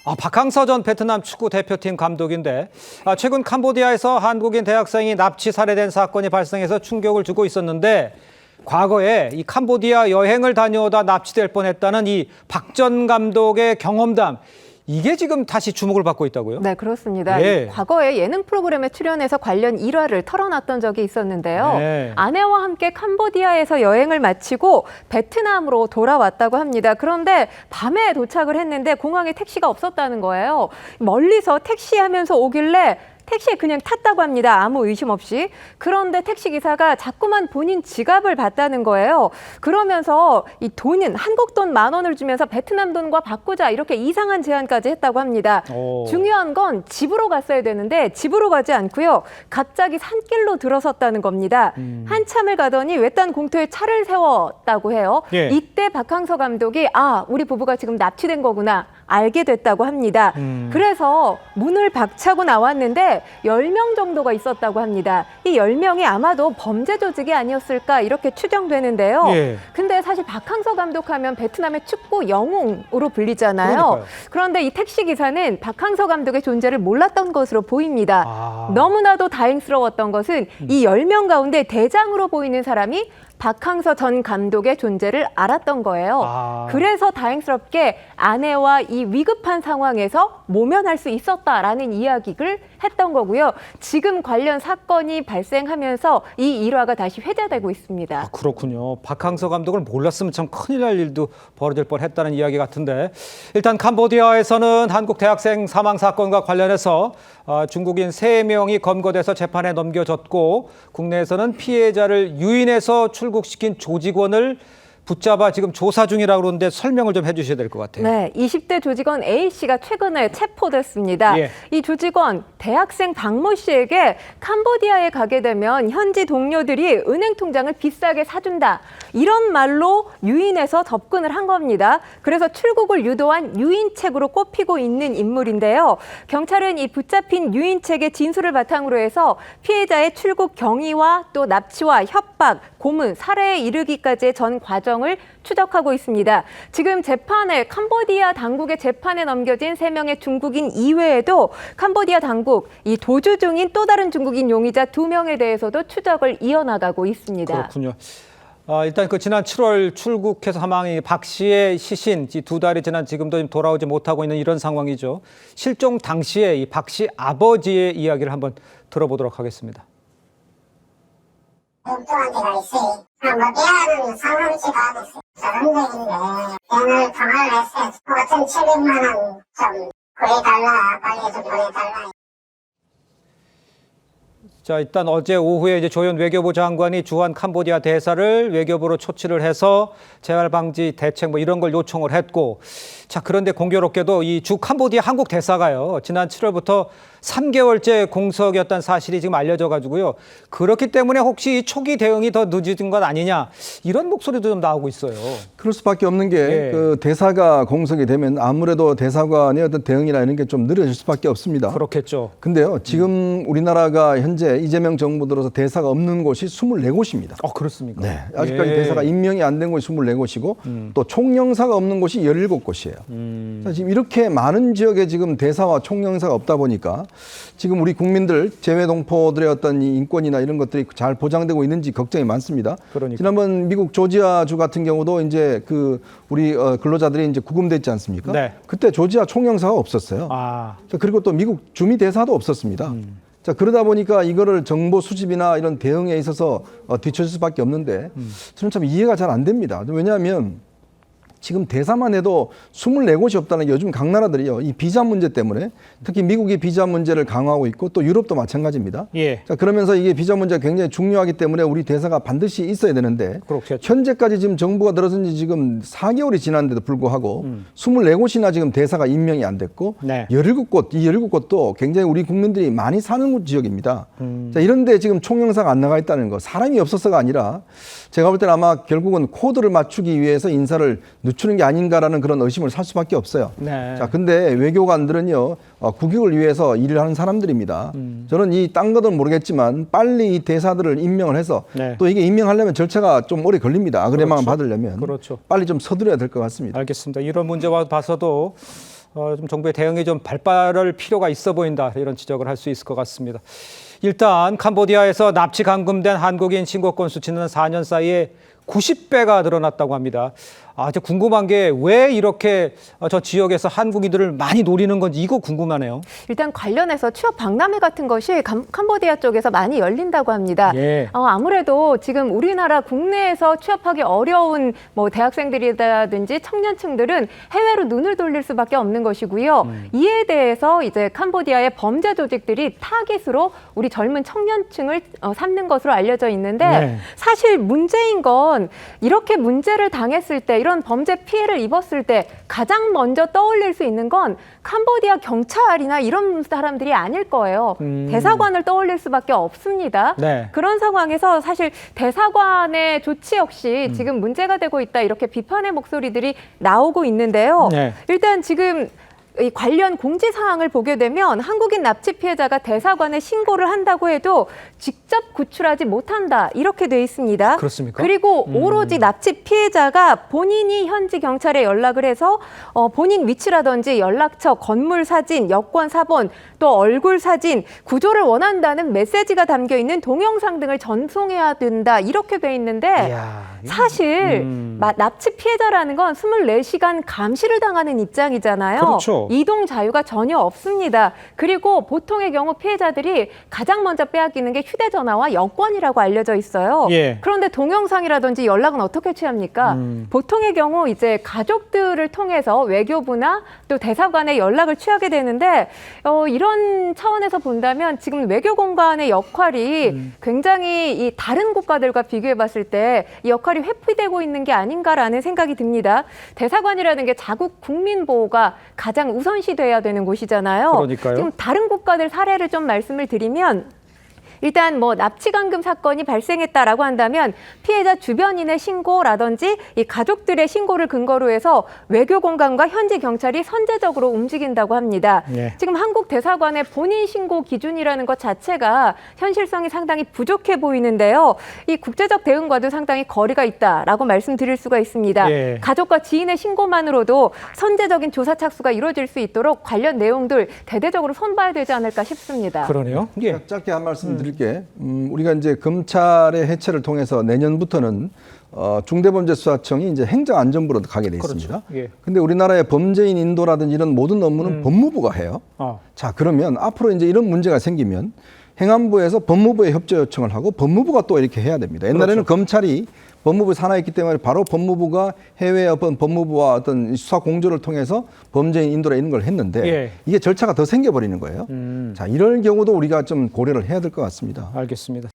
박항서 전 베트남 축구 대표팀 감독인데 최근 캄보디아에서 한국인 대학생이 납치 살해된 사건이 발생해서 충격을 주고 있었는데 과거에 이 캄보디아 여행을 다녀오다 납치될 뻔했다는 이 박 전 감독의 경험담 이게 지금 다시 주목을 받고 있다고요? 네, 그렇습니다. 네. 과거에 예능 프로그램에 출연해서 관련 일화를 털어놨던 적이 있었는데요. 네. 아내와 함께 캄보디아에서 여행을 마치고 베트남으로 돌아왔다고 합니다. 그런데 밤에 도착을 했는데 공항에 택시가 없었다는 거예요. 멀리서 택시하면서 오길래 택시에 그냥 탔다고 합니다. 아무 의심 없이. 그런데 택시기사가 자꾸만 본인 지갑을 봤다는 거예요. 그러면서 이 돈은 한국 돈 10,000원을 주면서 베트남 돈과 바꾸자 이렇게 이상한 제안까지 했다고 합니다. 중요한 건 집으로 갔어야 되는데 집으로 가지 않고요. 갑자기 산길로 들어섰다는 겁니다. 한참을 가더니 외딴 공터에 차를 세웠다고 해요. 예. 이때 박항서 감독이 우리 부부가 지금 납치된 거구나. 알게 됐다고 합니다. 그래서 문을 박차고 나왔는데 10명 정도가 있었다고 합니다. 이 10명이 아마도 범죄 조직이 아니었을까 이렇게 추정되는데요. 예. 근데 사실 박항서 감독하면 베트남의 축구 영웅으로 불리잖아요. 그러니까요. 그런데 이 택시기사는 박항서 감독의 존재를 몰랐던 것으로 보입니다. 너무나도 다행스러웠던 것은 이 10명 가운데 대장으로 보이는 사람이 박항서 전 감독의 존재를 알았던 거예요. 그래서 다행스럽게 아내와 이 위급한 상황에서 모면할 수 있었다라는 이야기를 했던 거고요. 지금 관련 사건이 발생하면서 이 일화가 다시 회자되고 있습니다. 그렇군요. 박항서 감독을 몰랐으면 참 큰일 날 일도 벌어질 뻔했다는 이야기 같은데 일단 캄보디아에서는 한국 대학생 사망 사건과 관련해서 중국인 3명이 검거돼서 재판에 넘겨졌고 국내에서는 피해자를 유인해서 출국시킨 조직원을 붙잡아 지금 조사 중이라고 그러는데 설명을 좀 해주셔야 될 것 같아요. 네, 20대 조직원 A씨가 최근에 체포됐습니다. 예. 이 조직원 대학생 박모 씨에게 캄보디아에 가게 되면 현지 동료들이 은행 통장을 비싸게 사준다. 이런 말로 유인해서 접근을 한 겁니다. 그래서 출국을 유도한 유인책으로 꼽히고 있는 인물인데요. 경찰은 이 붙잡힌 유인책의 진술을 바탕으로 해서 피해자의 출국 경위와 또 납치와 협박, 고문, 살해에 이르기까지의 전 과정을 추적하고 있습니다. 지금 재판에 캄보디아 당국의 재판에 넘겨진 3명의 중국인 이외에도 캄보디아 당국 이 도주 중인 또 다른 중국인 용의자 2명에 대해서도 추적을 이어나가고 있습니다. 그렇군요. 일단 지난 7월 출국해서 사망한 박 씨의 시신 2달이 지난 지금도 돌아오지 못하고 있는 이런 상황이죠. 실종 당시에 이 박 씨 아버지의 이야기를 한번 들어보도록 하겠습니다. 엉뚱한 데가 있어요. 미안한 상황지가 됐어요. 저런적인데 돈을 통화를 했어요. 같은 700만 원 좀 구해달라. 빨리 좀 보내달라. 자, 일단 어제 오후에 이제 조현 외교부 장관이 주한 캄보디아 대사를 외교부로 초치를 해서 재발 방지 대책 이런 걸 요청을 했고, 자, 그런데 공교롭게도 이 주 캄보디아 한국 대사가요, 지난 7월부터 3개월째 공석이었다는 사실이 지금 알려져 가지고요. 그렇기 때문에 혹시 이 초기 대응이 더 늦어진 것 아니냐, 이런 목소리도 좀 나오고 있어요. 그럴 수밖에 없는 게 그 대사가 공석이 되면 아무래도 대사관의 어떤 대응이나 이런 게 좀 느려질 수밖에 없습니다. 그렇겠죠. 근데요, 지금 우리나라가 현재 이재명 정부 들어서 대사가 없는 곳이 24곳입니다. 그렇습니까? 네. 아직까지 대사가 임명이 안 된 곳이 24곳이고 또 총영사가 없는 곳이 17곳이에요. 자, 지금 이렇게 많은 지역에 지금 대사와 총영사가 없다 보니까 지금 우리 국민들 재외동포들의 어떤 이 인권이나 이런 것들이 잘 보장되고 있는지 걱정이 많습니다. 그러니까. 지난번 미국 조지아주 같은 경우도 이제 그 우리 근로자들이 이제 구금됐지 않습니까? 네. 그때 조지아 총영사가 없었어요. 자, 그리고 또 미국 주미 대사도 없었습니다. 자, 그러다 보니까 이거를 정보 수집이나 이런 대응에 있어서 뒤처질 수밖에 없는데 저는 참 이해가 잘 안 됩니다. 왜냐하면 지금 대사만 해도 24곳이 없다는 게 요즘 각 나라들이요, 이 비자 문제 때문에 특히 미국이 비자 문제를 강화하고 있고 또 유럽도 마찬가지입니다. 예. 자, 그러면서 이게 비자 문제가 굉장히 중요하기 때문에 우리 대사가 반드시 있어야 되는데 그렇겠죠. 현재까지 지금 정부가 들어선 지 지금 4개월이 지났는데도 불구하고 24곳이나 지금 대사가 임명이 안 됐고 네. 17곳, 이 17곳도 굉장히 우리 국민들이 많이 사는 지역입니다. 자, 이런데 지금 총영사가 안 나가 있다는 거, 사람이 없어서가 아니라 제가 볼 때는 아마 결국은 코드를 맞추기 위해서 인사를 늦추는 게 아닌가라는 그런 의심을 살 수밖에 없어요. 네. 자, 근데 외교관들은요, 국익을 위해서 일을 하는 사람들입니다. 저는 이 딴 것은 모르겠지만 빨리 이 대사들을 임명을 해서 네. 또 이게 임명하려면 절차가 좀 오래 걸립니다. 아그레망을 그렇죠. 받으려면. 그렇죠. 빨리 좀 서두려야 될 것 같습니다. 알겠습니다. 이런 문제와 봐서도 좀 정부의 대응이 좀 발빠를 필요가 있어 보인다 이런 지적을 할 수 있을 것 같습니다. 일단 캄보디아에서 납치 감금된 한국인 신고 건수 지난 4년 사이에 90배가 늘어났다고 합니다. 저 궁금한 게 왜 이렇게 저 지역에서 한국인들을 많이 노리는 건지 이거 궁금하네요. 일단 관련해서 취업 박람회 같은 것이 캄보디아 쪽에서 많이 열린다고 합니다. 예. 아무래도 지금 우리나라 국내에서 취업하기 어려운 뭐 대학생들이라든지 청년층들은 해외로 눈을 돌릴 수밖에 없는 것이고요. 이에 대해서 이제 캄보디아의 범죄 조직들이 타깃으로 우리 젊은 청년층을 삼는 것으로 알려져 있는데 네. 사실 문제인 건 이렇게 문제를 당했을 때 이런 범죄 피해를 입었을 때 가장 먼저 떠올릴 수 있는 건 캄보디아 경찰이나 이런 사람들이 아닐 거예요. 대사관을 떠올릴 수밖에 없습니다. 네. 그런 상황에서 사실 대사관의 조치 역시 지금 문제가 되고 있다 이렇게 비판의 목소리들이 나오고 있는데요. 네. 일단 지금 이 관련 공지사항을 보게 되면 한국인 납치 피해자가 대사관에 신고를 한다고 해도 직접 구출하지 못한다 이렇게 돼 있습니다. 그렇습니까? 그리고 오로지 납치 피해자가 본인이 현지 경찰에 연락을 해서 본인 위치라든지 연락처, 건물 사진, 여권 사본, 또 얼굴 사진, 구조를 원한다는 메시지가 담겨 있는 동영상 등을 전송해야 된다 이렇게 돼 있는데 이야, 사실 납치 피해자라는 건 24시간 감시를 당하는 입장이잖아요. 그렇죠. 이동 자유가 전혀 없습니다. 그리고 보통의 경우 피해자들이 가장 먼저 빼앗기는 게 휴대전화와 여권이라고 알려져 있어요. 예. 그런데 동영상이라든지 연락은 어떻게 취합니까? 보통의 경우 이제 가족들을 통해서 외교부나 또 대사관에 연락을 취하게 되는데 이런 차원에서 본다면 지금 외교공간의 역할이 굉장히 이 다른 국가들과 비교해 봤을 때 이 역할이 회피되고 있는 게 아닌가라는 생각이 듭니다. 대사관이라는 게 자국 국민 보호가 가장 우선시돼야 되는 곳이잖아요. 그러니까요. 지금 다른 국가들 사례를 좀 말씀을 드리면 일단 뭐 납치 감금 사건이 발생했다라고 한다면 피해자 주변인의 신고라든지 이 가족들의 신고를 근거로 해서 외교공간과 현지 경찰이 선제적으로 움직인다고 합니다. 예. 지금 한국 대사관의 본인 신고 기준이라는 것 자체가 현실성이 상당히 부족해 보이는데요. 이 국제적 대응과도 상당히 거리가 있다라고 말씀드릴 수가 있습니다. 예. 가족과 지인의 신고만으로도 선제적인 조사 착수가 이루어질 수 있도록 관련 내용들 대대적으로 손봐야 되지 않을까 싶습니다. 그러네요. 예. 짧게 한 말씀 드릴게. 우리가 이제 검찰의 해체를 통해서 내년부터는 중대범죄수사청이 이제 행정안전부로 가게 돼 있습니다. 그렇죠. 예. 근데 우리나라의 범죄인 인도라든지 이런 모든 업무는 법무부가 해요. 자, 그러면 앞으로 이제 이런 문제가 생기면 행안부에서 법무부에 협조 요청을 하고 법무부가 또 이렇게 해야 됩니다. 옛날에는 그렇죠. 검찰이 법무부 산하였기 때문에 바로 법무부가 해외 어떤 법무부와 어떤 수사 공조를 통해서 범죄인 인도라 이런 걸 했는데 예. 이게 절차가 더 생겨버리는 거예요. 자, 이럴 경우도 우리가 좀 고려를 해야 될 것 같습니다. 알겠습니다.